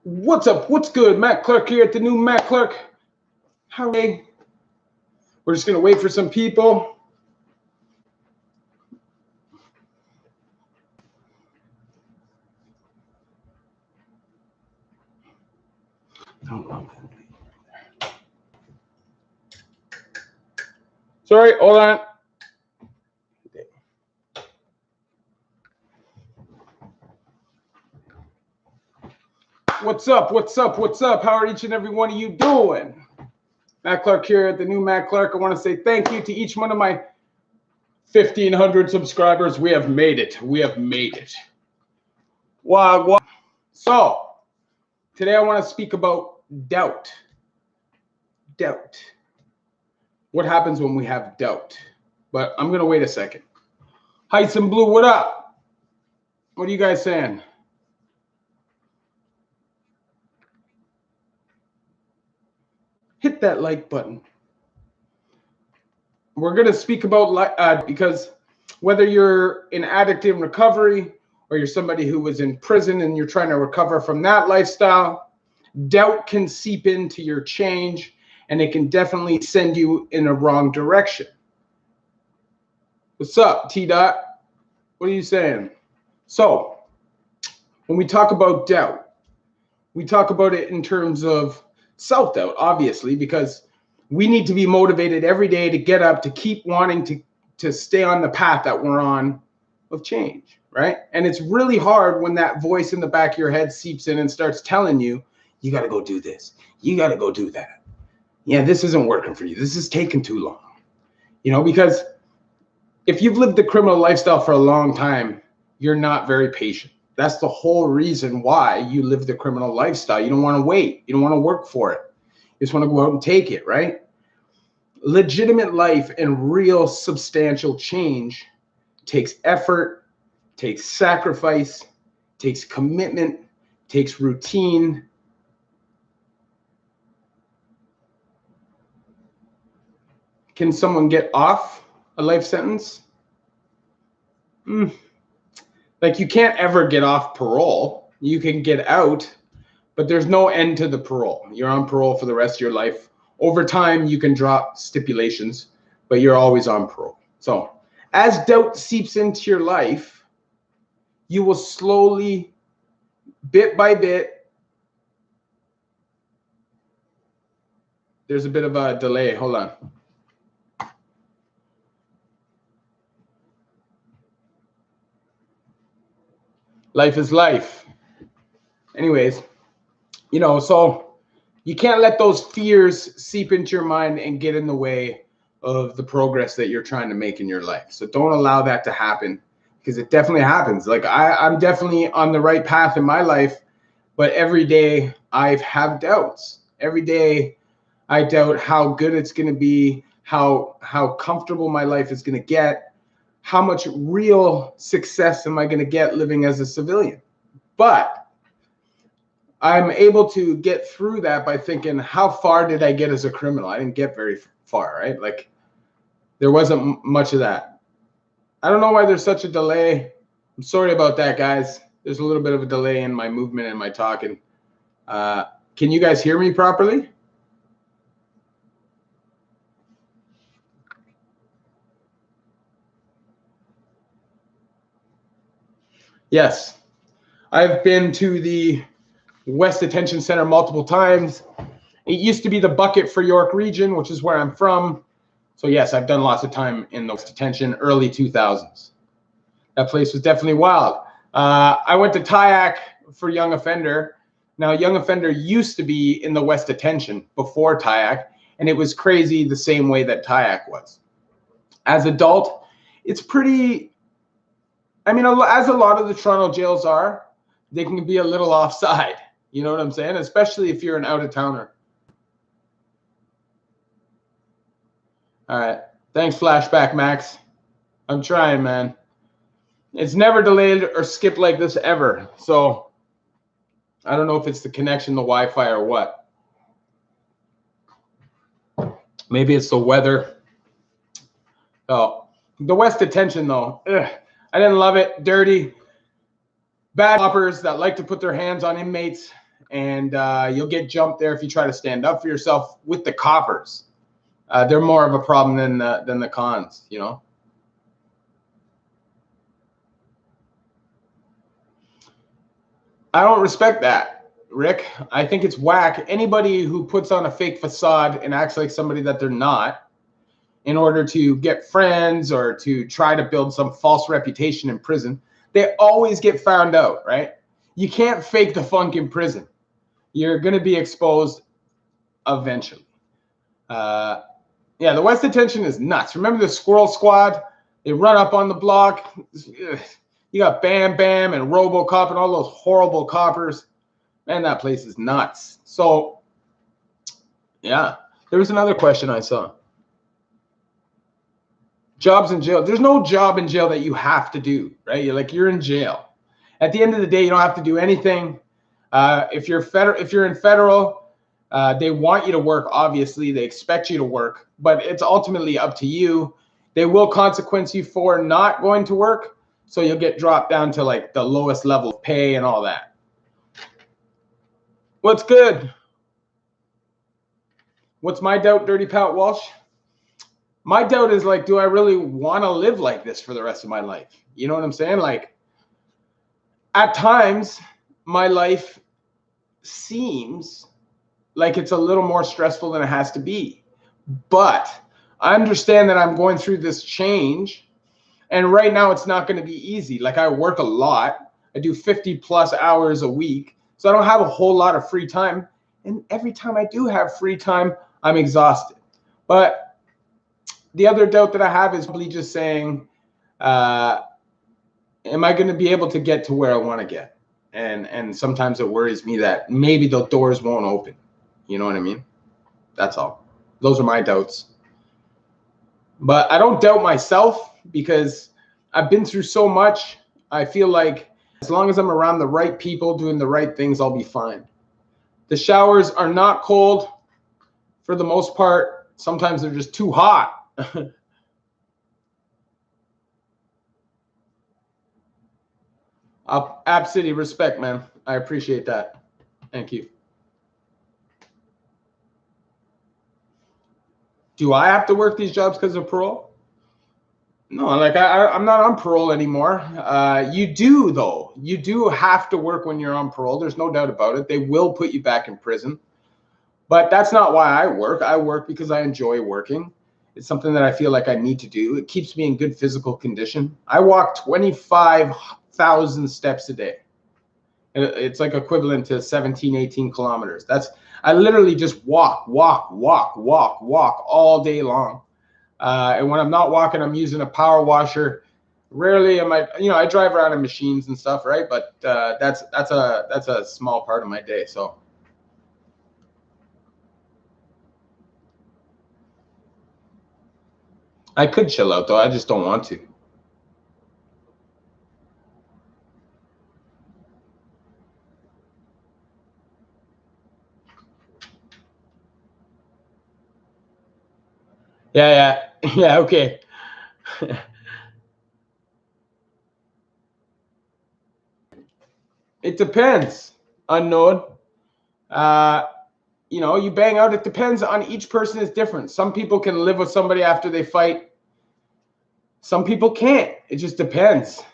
What's up? What's good? Matt Clark here at the new Matt Clark. How are you? We're just going to wait for some people. Sorry, hold on. What's up? What's up? What's up? How are each and every one of you doing? Matt Clark here at the new Matt Clark. I want to say thank you to each one of my 1,500 subscribers. We have made it. We have made it. Wow. So, today I want to speak about doubt. Doubt. What happens when we have doubt? But I'm going to wait a second. Heights and Blue, what up? What are you guys saying? Hit that like button. We're going to speak about because whether you're an addict in recovery or you're somebody who was in prison and you're trying to recover from that lifestyle, doubt can seep into your change and it can definitely send you in a wrong direction. What's up, T-Dot? What are you saying? So, when we talk about doubt, we talk about it in terms of self-doubt, obviously, because we need to be motivated every day to get up, to keep wanting to stay on the path that we're on of change, right? And it's really hard when that voice in the back of your head seeps in and starts telling you, you got to go do this. You got to go do that. Yeah, this isn't working for you. This is taking too long. Because if you've lived the criminal lifestyle for a long time, you're not very patient. That's the whole reason why you live the criminal lifestyle. You don't want to wait. You don't want to work for it. You just want to go out and take it, right? Legitimate life and real substantial change takes effort, takes sacrifice, takes commitment, takes routine. Can someone get off a life sentence? Like, you can't ever get off parole. You can get out, but there's no end to the parole. You're on parole for the rest of your life. Over time, you can drop stipulations, but you're always on parole. So as doubt seeps into your life, you will slowly, bit by bit, there's a bit of a delay. Hold on. Life is life. Anyways, so you can't let those fears seep into your mind and get in the way of the progress that you're trying to make in your life. So don't allow that to happen, because it definitely happens. Like, I'm definitely on the right path in my life, but every day I have doubts. Every day I doubt how good it's going to be, how comfortable my life is going to get, how much real success am I going to get living as a civilian. But I'm able to get through that by thinking, how far did I get as a criminal? I didn't get very far, right? Like, there wasn't much of that. I don't know why there's such a delay. I'm sorry about that, guys. There's a little bit of a delay in my movement and my talking. Can you guys hear me properly? Yes. I've been to the West Detention Center multiple times. It used to be the bucket for York Region, which is where I'm from. So yes, I've done lots of time in the West Detention, early 2000s. That place was definitely wild. I went to TIAC for young offender. Now, young offender used to be in the West Detention before TIAC, and it was crazy the same way that TIAC was. As adult, it's pretty, as a lot of the Toronto jails are, they can be a little offside. You know what I'm saying? Especially if you're an out-of-towner. All right. Thanks, Flashback Max. I'm trying, man. It's never delayed or skipped like this ever. So I don't know if it's the connection, the Wi-Fi, or what. Maybe it's the weather. Oh, the West Detention, though. I didn't love it. Dirty. Bad coppers that like to put their hands on inmates. and you'll get jumped there if you try to stand up for yourself. With the coppers, they're more of a problem than the cons, you know. I don't respect that, Rick. I think it's whack. Anybody who puts on a fake facade and acts like somebody that they're not in order to get friends or to try to build some false reputation in prison, they always get found out, right? You can't fake the funk in prison. You're going to be exposed eventually. Yeah, the West Detention is nuts. Remember the Squirrel Squad? They run up on the block. You got Bam Bam and RoboCop and all those horrible coppers. Man, that place is nuts. So, yeah. There was another question I saw. Jobs in jail. There's no job in jail that you have to do, right? You're in jail. At the end of the day, you don't have to do anything. If you're in federal, they want you to work. Obviously, they expect you to work, but it's ultimately up to you. They will consequence you for not going to work, so you'll get dropped down to like the lowest level of pay and all that. What's good? What's my doubt, Dirty Pat Walsh? My doubt is like, do I really want to live like this for the rest of my life? You know what I'm saying? Like, at times, my life seems like it's a little more stressful than it has to be. But I understand that I'm going through this change. And right now, it's not going to be easy. Like, I work a lot. I do 50 plus hours a week. So I don't have a whole lot of free time. And every time I do have free time, I'm exhausted. But the other doubt that I have is probably just saying, am I going to be able to get to where I want to get? And sometimes it worries me that maybe the doors won't open. You know what I mean? That's all. Those are my doubts. But I don't doubt myself because I've been through so much. I feel like as long as I'm around the right people doing the right things, I'll be fine. The showers are not cold for the most part. Sometimes they're just too hot. App City, respect, man. I appreciate that. Thank you. Do I have to work these jobs because of parole? No, like I'm not on parole anymore. You do, though. You do have to work when you're on parole. There's no doubt about it. They will put you back in prison. But that's not why I work. I work because I enjoy working. It's something that I feel like I need to do. It keeps me in good physical condition. I walk 25,000 steps a day. It's like equivalent to 17, 18 kilometers. I literally just walk all day long. And when I'm not walking, I'm using a power washer. Rarely am I, I drive around in machines and stuff, right? But that's a small part of my day. So I could chill out though. I just don't want to. Yeah. Okay. It depends. Unknown. You bang out. It depends on each person is different. Some people can live with somebody after they fight. Some people can't. It just depends.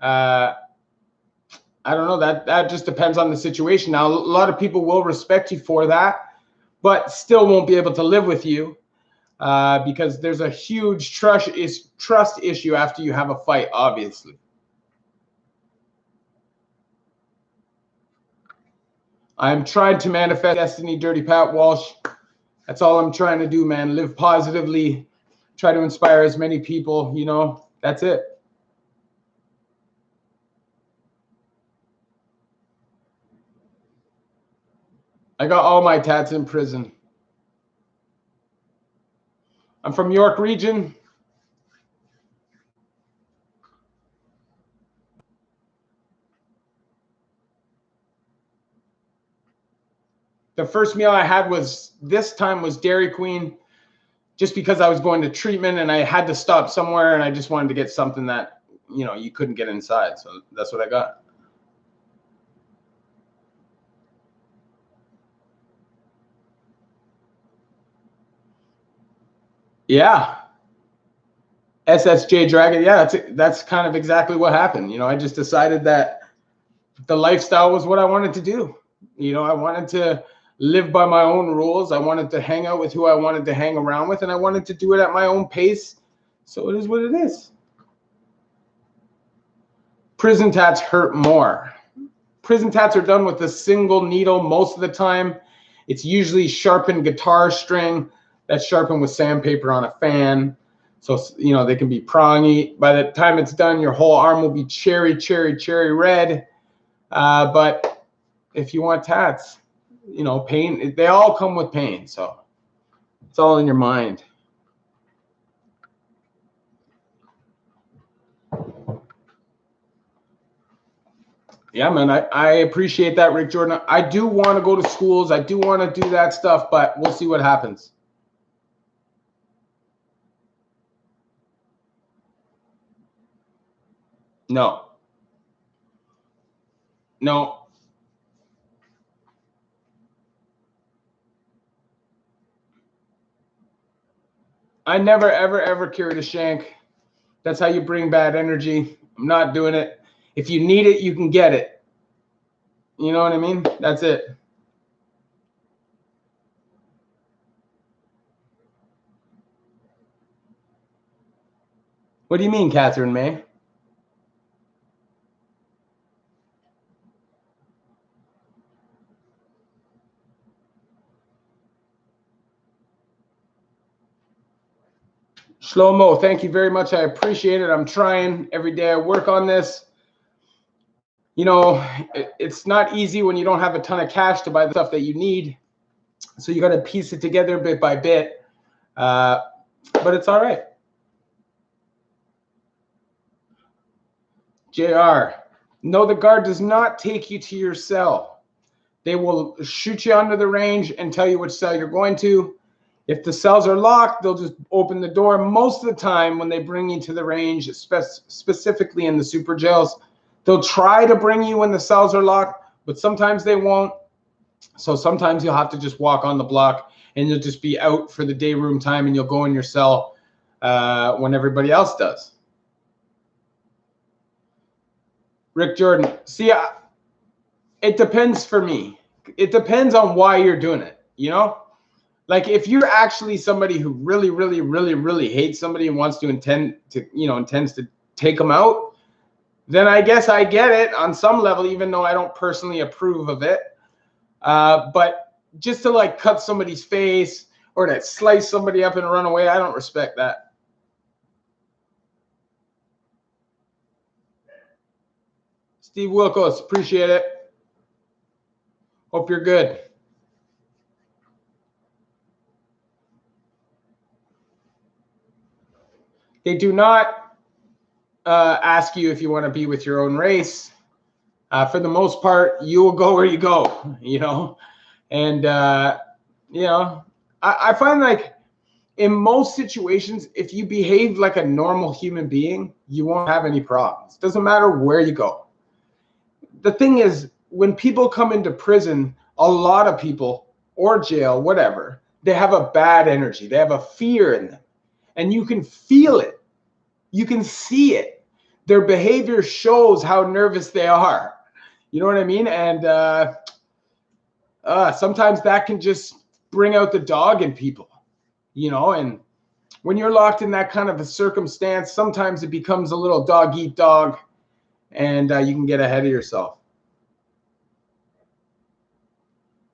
I don't know. That just depends on the situation. Now, a lot of people will respect you for that, but still won't be able to live with you because there's a huge trust issue after you have a fight, obviously. I'm trying to manifest destiny, Dirty Pat Walsh. That's all I'm trying to do, man. Live positively. Try to inspire as many people, That's it. I got all my tats in prison. I'm from York Region. The first meal I had was Dairy Queen, just because I was going to treatment and I had to stop somewhere and I just wanted to get something that, you couldn't get inside. So that's what I got. Yeah. SSJ Dragon. Yeah, that's kind of exactly what happened. You know, I just decided that the lifestyle was what I wanted to do. You know, I wanted to live by my own rules. I wanted to hang out with who I wanted to hang around with, and I wanted to do it at my own pace. So it is what it is. Prison tats hurt more. Prison tats are done with a single needle most of the time. It's usually sharpened guitar string that's sharpened with sandpaper on a fan. So, you know, they can be prongy. By the time it's done, your whole arm will be cherry red. But if you want tats, you know, pain, they all come with pain. So it's all in your mind. Yeah, man, I appreciate that, Rick Jordan. I do want to go to schools. I do want to do that stuff, but we'll see what happens. No. No. I never, ever carried a shank. That's how you bring bad energy. I'm not doing it. If you need it, you can get it. You know what I mean? That's it. What do you mean, Catherine May? Shlomo, thank you very much. I appreciate it. I'm trying every day. I work on this. You know, it's not easy when you don't have a ton of cash to buy the stuff that you need. So you got to piece it together bit by bit. But it's all right. JR, no, the guard does not take you to your cell. They will shoot you under the range and tell you which cell you're going to. If the cells are locked, they'll just open the door. Most of the time when they bring you to the range, specifically in the super jails, they'll try to bring you when the cells are locked, but sometimes they won't. So sometimes you'll have to just walk on the block and you'll just be out for the day room time and you'll go in your cell when everybody else does. Rick Jordan, see, it depends for me. It depends on why you're doing it, you know? Like if you're actually somebody who really hates somebody and wants to intends to take them out, then I guess I get it on some level, even though I don't personally approve of it. But just to like cut somebody's face or to slice somebody up and run away, I don't respect that. Steve Wilkos, appreciate it. Hope you're good. They do not ask you if you want to be with your own race. For the most part, you will go where you go, you know? And, you know, I find like in most situations, if you behave like a normal human being, you won't have any problems. Doesn't matter where you go. The thing is, when people come into prison, a lot of people, or jail, whatever, they have a bad energy. They have a fear in them. And you can feel it. You can see it. Their behavior shows how nervous they are. You know what I mean? And sometimes that can just bring out the dog in people, you know? And when you're locked in that kind of a circumstance, sometimes it becomes a little dog eat dog, and you can get ahead of yourself.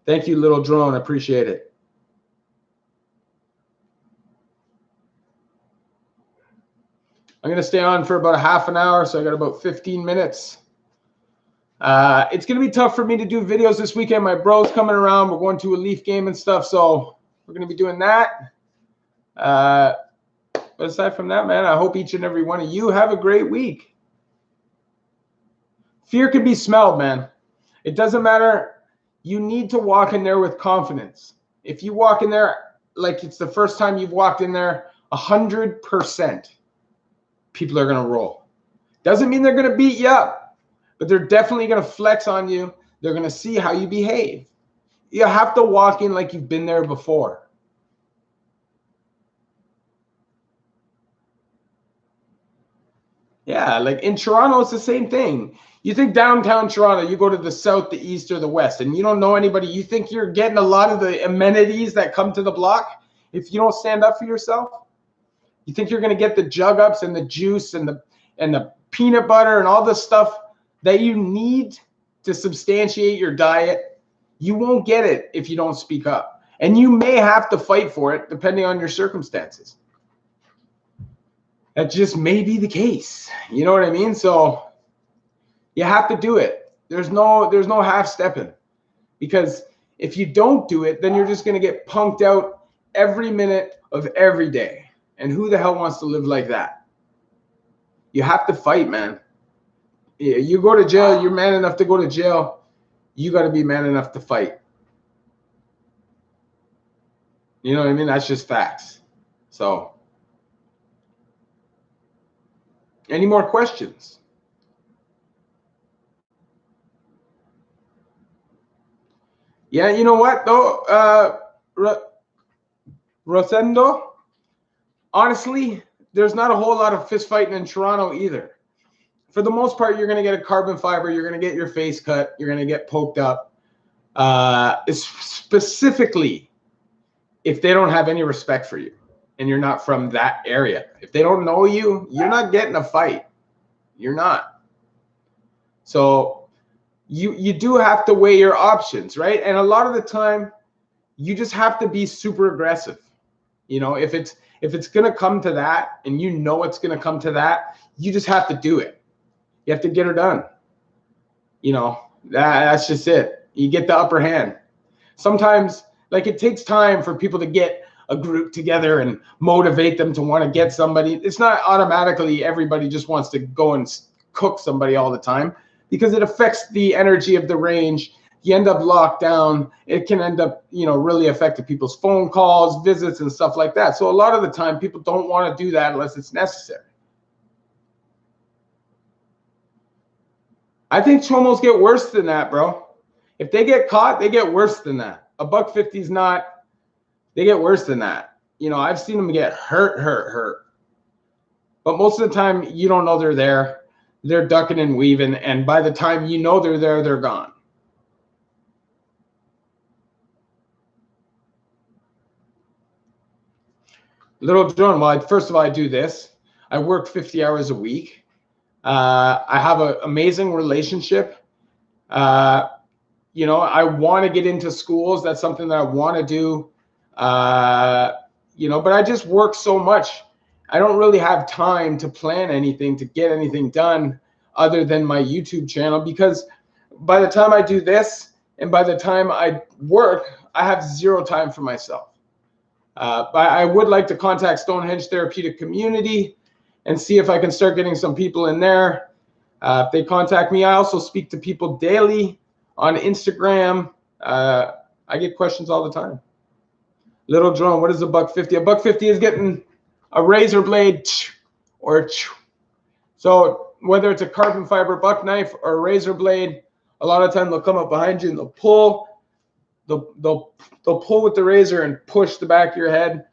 Thank you, little drone. I appreciate it. I'm going to stay on for about a half an hour, so I got about 15 minutes. It's going to be tough for me to do videos this weekend. My bro's coming around. We're going to a Leaf game and stuff, so we're going to be doing that. But aside from that, man, I hope each and every one of you have a great week. Fear can be smelled, man. It doesn't matter. You need to walk in there with confidence. If you walk in there like it's the first time you've walked in there, 100% people are going to roll. Doesn't mean they're going to beat you up, but they're definitely going to flex on you. They're going to see how you behave. You have to walk in like you've been there before. Yeah, like in Toronto, it's the same thing. You think downtown Toronto, you go to the south, the east, or the west, and you don't know anybody. You think you're getting a lot of the amenities that come to the block if you don't stand up for yourself? You think you're going to get the jug ups and the juice and the peanut butter and all the stuff that you need to substantiate your diet? You won't get it if you don't speak up. And you may have to fight for it depending on your circumstances. That just may be the case. You know what I mean? So you have to do it. There's no half stepping, because if you don't do it, then you're just going to get punked out every minute of every day. And who the hell wants to live like that? You have to fight, man. You go to jail, you're man enough to go to jail. You got to be man enough to fight. You know what I mean? That's just facts. So, any more questions? Yeah, you know what though, Rosendo? Honestly, there's not a whole lot of fist fighting in Toronto either. For the most part, you're going to get a carbon fiber. You're going to get your face cut. You're going to get poked up. Specifically, if they don't have any respect for you and you're not from that area. If they don't know you, you're not getting a fight. You're not. So you do have to weigh your options, right? And a lot of the time, you just have to be super aggressive. You know, if it's going to come to that, and you know it's going to come to that, you just have to do it. You have to get her done. You know, that's just it. You get the upper hand. Sometimes, like, it takes time for people to get a group together and motivate them to want to get somebody. It's not automatically everybody just wants to go and cook somebody all the time, because it affects the energy of the range. You end up locked down. It can end up, really affecting people's phone calls, visits, and stuff like that. So a lot of the time, people don't want to do that unless it's necessary. I think chomos get worse than that, bro. If they get caught, they get worse than that. $150 is not. They get worse than that. I've seen them get hurt. But most of the time, you don't know they're there. They're ducking and weaving, and by the time you know they're there, they're gone. Little John, well, first of all, I do this. I work 50 hours a week. I have an amazing relationship. I want to get into schools. That's something that I want to do. But I just work so much. I don't really have time to plan anything, to get anything done other than my YouTube channel, because by the time I do this and by the time I work, I have zero time for myself. But I would like to contact Stonehenge Therapeutic Community and see if I can start getting some people in there. If they contact me, I also speak to people daily on Instagram. I get questions all the time. Little drone, what is $150? $150 is getting a razor blade or so whether it's a carbon fiber buck knife or a razor blade, a lot of time they'll come up behind you and they'll pull. They'll pull with the razor and push the back of your head.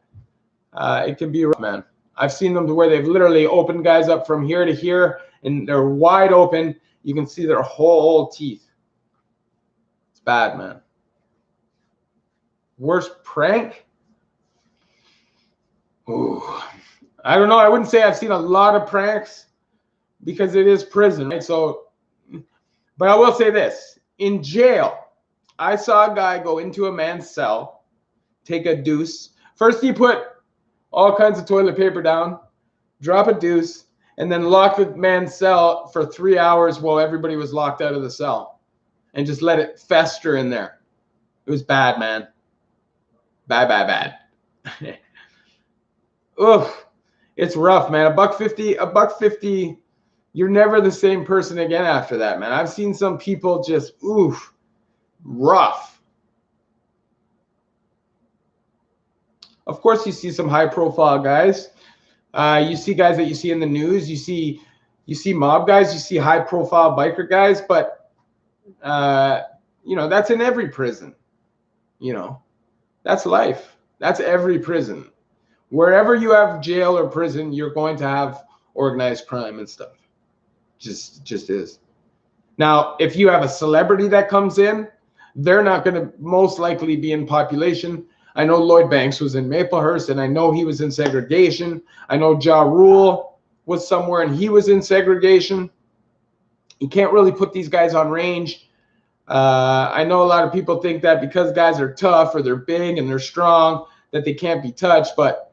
It can be rough, man. I've seen them to where they've literally opened guys up from here to here, and they're wide open. You can see their whole teeth. It's bad, man. Worst prank? Ooh, I don't know. I wouldn't say I've seen a lot of pranks because it is prison, right? So, but I will say this. In jail, I saw a guy go into a man's cell, take a deuce. First, he put all kinds of toilet paper down, drop a deuce, and then lock the man's cell for 3 hours while everybody was locked out of the cell, and just let it fester in there. It was bad, man. Bad. Ugh, it's rough, man. $150. You're never the same person again after that, man. I've seen some people just, rough. Of course, you see some high-profile guys. You see guys that you see in the news. You see mob guys. You see high-profile biker guys. But that's in every prison. That's life. That's every prison. Wherever you have jail or prison, you're going to have organized crime and stuff. Just is. Now, if you have a celebrity that comes in, they're not going to most likely be in population. I know Lloyd Banks was in Maplehurst, and I know he was in segregation. I know Ja Rule was somewhere, and he was in segregation. You can't really put these guys on range. I know a lot of people think that because guys are tough or they're big and they're strong, that they can't be touched. But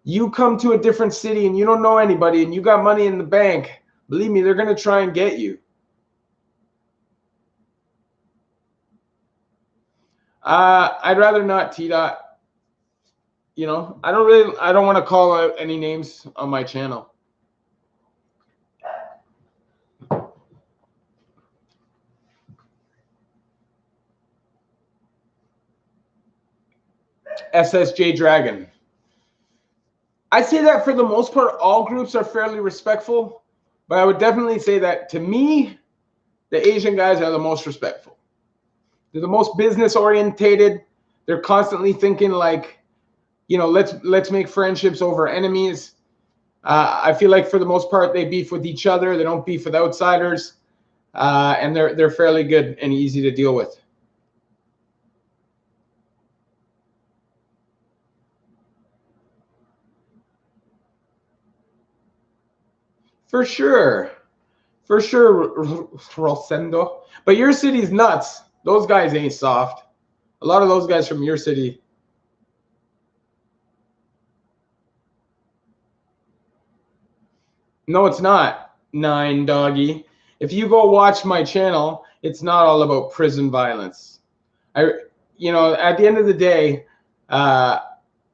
you come to a different city and you don't know anybody and you got money in the bank, believe me, they're going to try and get you. I'd rather not, T-Dot. You know, I don't want to call out any names on my channel. SSJ Dragon. I say that for the most part, all groups are fairly respectful, but I would definitely say that to me, the Asian guys are the most respectful. They're the most business orientated. They're constantly thinking like, you know, let's make friendships over enemies. I feel like for the most part, they beef with each other. They don't beef with outsiders, and they're fairly good and easy to deal with. For sure, Rosendo. But your city's nuts. Those guys ain't soft. A lot of those guys from your city. No, it's not, Nine Doggy. If you go watch my channel, it's not all about prison violence. You know, at the end of the day,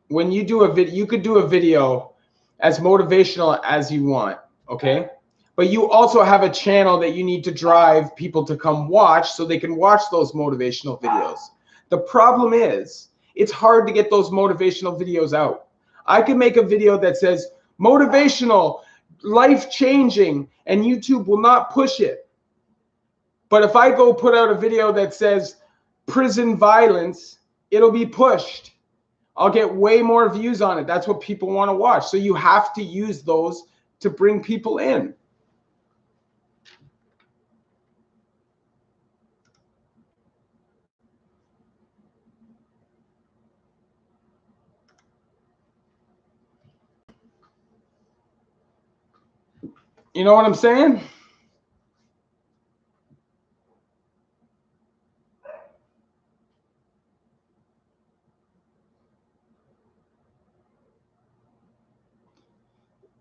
when you do a video, you could do a video as motivational as you want, okay? But you also have a channel that you need to drive people to come watch so they can watch those motivational videos. The problem is, it's hard to get those motivational videos out. I can make a video that says motivational, life-changing, and YouTube will not push it. But if I go put out a video that says prison violence, it'll be pushed. I'll get way more views on it. That's what people want to watch. So you have to use those to bring people in. You know what I'm saying?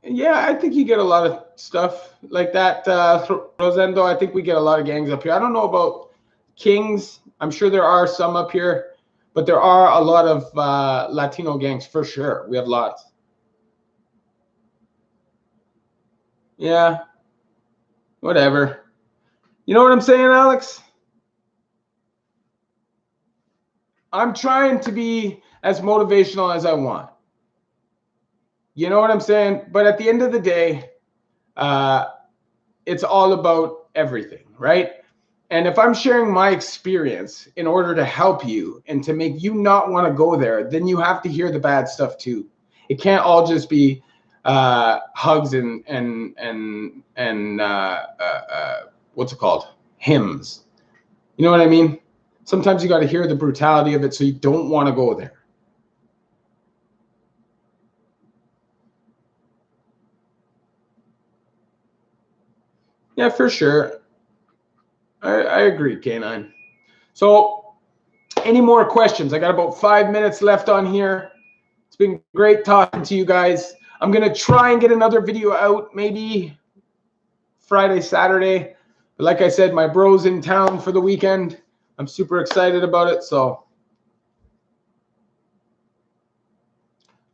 Yeah, I think you get a lot of stuff like that, Rosendo. I think we get a lot of gangs up here. I don't know about Kings. I'm sure there are some up here, but there are a lot of Latino gangs for sure. We have lots. Yeah, whatever. You know what I'm saying, Alex? I'm trying to be as motivational as I want. You know what I'm saying? But at the end of the day, it's all about everything, right? And if I'm sharing my experience in order to help you and to make you not want to go there, then you have to hear the bad stuff too. It can't all just be hugs and what's it called? Hymns. You know what I mean? Sometimes you got to hear the brutality of it so you don't want to go there. Yeah, for sure. I agree, K9. So, any more questions? I got about 5 minutes left on here. It's been great talking to you guys. I'm going to try and get another video out maybe Friday, Saturday. But like I said, my bro's in town for the weekend. I'm super excited about it. So,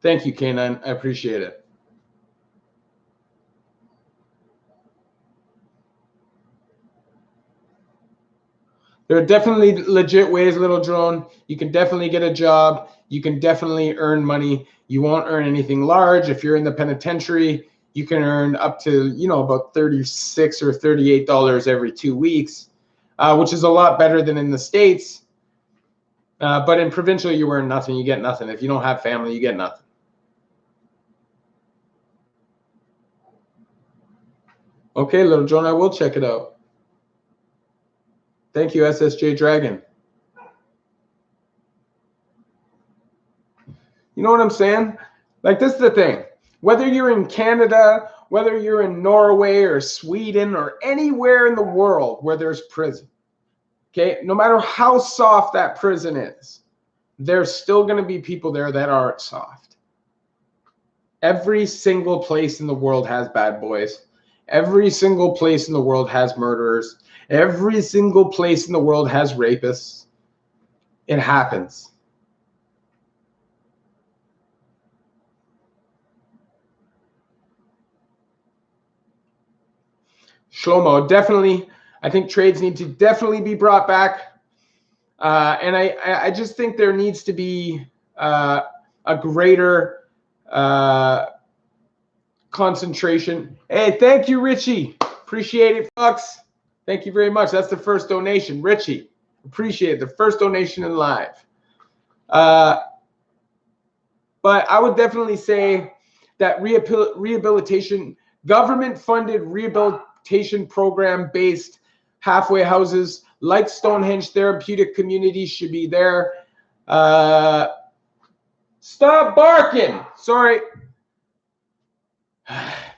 thank you, K9. I appreciate it. There are definitely legit ways, Little Drone. You can definitely get a job. You can definitely earn money. You won't earn anything large. If you're in the penitentiary, you can earn up to, you know, about $36 or $38 every 2 weeks, which is a lot better than in the States. But in provincial, you earn nothing. You get nothing. If you don't have family, you get nothing. Okay, Little Joan, I will check it out. Thank you, SSJ Dragon. You know what I'm saying? Like, this is the thing. Whether you're in Canada, whether you're in Norway or Sweden or anywhere in the world where there's prison, okay, no matter how soft that prison is, there's still going to be people there that aren't soft. Every single place in the world has bad boys. Every single place in the world has murderers. Every single place in the world has rapists. It happens. Shlomo, definitely. I think trades need to definitely be brought back. And I just think there needs to be a greater concentration. Hey, thank you, Richie. Appreciate it, Fox. Thank you very much. That's the first donation. Richie, appreciate it. The first donation in live. But I would definitely say that rehabilitation, government-funded rehabilitation program-based halfway houses like Stonehenge Therapeutic Community should be there. Stop barking. Sorry.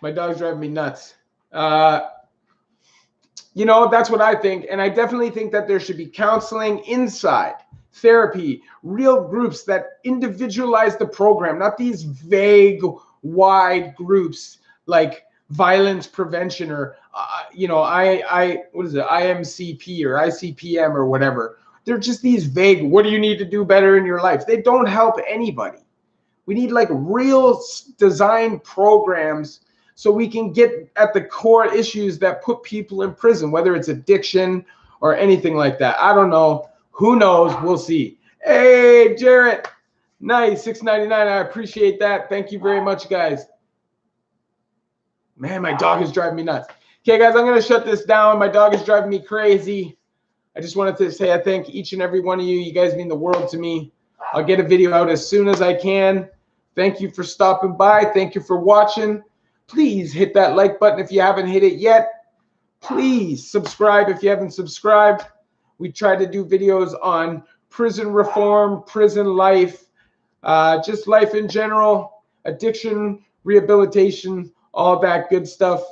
My dog's driving me nuts. You know, that's what I think. And I definitely think that there should be counseling inside, therapy, real groups that individualize the program, not these vague, wide groups like violence prevention or, what is it, IMCP or ICPM or whatever. They're just these vague, what do you need to do better in your life? They don't help anybody. We need like real design programs so we can get at the core issues that put people in prison, whether it's addiction or anything like that. I don't know. Who knows? We'll see. Hey, Jarrett. Nice. $6.99. I appreciate that. Thank you very much, guys. Man, my dog is driving me nuts. Okay, guys, I'm going to shut this down. My dog is driving me crazy. I just wanted to say I thank each and every one of you. You guys mean the world to me. I'll get a video out as soon as I can. Thank you for stopping by. Thank you for watching. Please hit that like button if you haven't hit it yet. Please subscribe if you haven't subscribed. We try to do videos on prison reform, prison life, just life in general, addiction, rehabilitation, all that good stuff.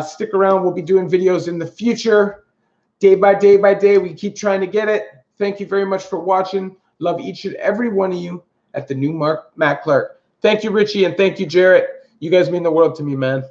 Stick around. We'll be doing videos in the future. Day by day by day, we keep trying to get it. Thank you very much for watching. Love each and every one of you at the new Matt Clark. Thank you, Richie, and thank you, Jarrett. You guys mean the world to me, man.